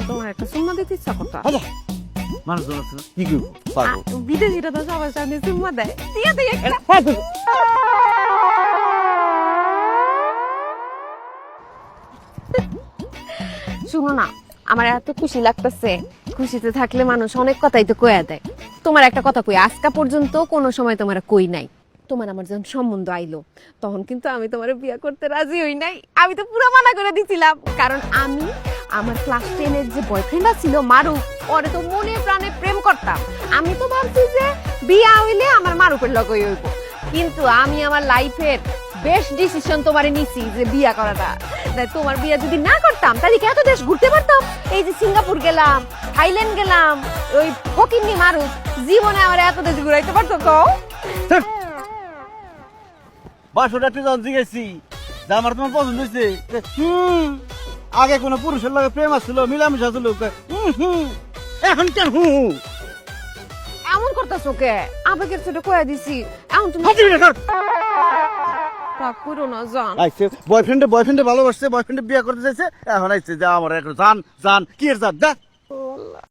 তোমার একটা সুম্মা দিতে ইচ্ছা করতা মানুষজন আছে না, কি করবো পারবো বিদেশিরা তো সবার সামনে সুম্মা দেয় দিয়ে দেয় একটা শুনো না, আমার এত খুশি লাগতেছে। খুশিতে থাকলে মানুষ অনেক কথাই তো কয়া দেয়। তোমার একটা কথা কই, আজকা পর্যন্ত কোনো সময় তোমার কই নাই। তোমার আমার যখন সম্বন্ধ আইলো তখন কিন্তু আমি তোমার বিয়ে করতে রাজি হই নাই। আমি তো পুরো মানা করে দিছিলাম, কারণ আমি আমার ক্লাস 10-এর যে বয়ফ্রেন্ড ছিল মারুফ, ওরে তো মনে প্রাণে প্রেম করতাম। আমি তো ভাবছি যে বিয়া হইলে আমার মারুফের লগই হইব, কিন্তু আমি আমার লাইফের বেস্ট ডিসিশন তোমারে নিছি যে বিয়া করাটা। তোমার বিয়া যদি না করতাম তাহলে কি এত দেশ ঘুরতে পারতাম? এই যে সিঙ্গাপুর গেলাম, থাইল্যান্ড গেলাম, ওই ফকিন্নি মারুফ জীবনে আমার এত দেশ ঘুরাইতে পারতো কও? বাসটা যখন জিজ্ঞেসি যে আমার তোমার পছন্দ হয়েছে, আগে কোনো পুরুষের লগে প্রেম আসছিল, মিলামিশা ছিল, এখন কেন এমন করতেছো কে? আবেগের ছোট কয়া দিছি, এখন তুমি রাগ করো না জান। বয়ফ্রেন্ডে ভালোবাসছে, বয়ফ্রেন্ডে বিয়ে করতে চাইছে, এখন আইছে যে আমার এখন জান জান কি এর জান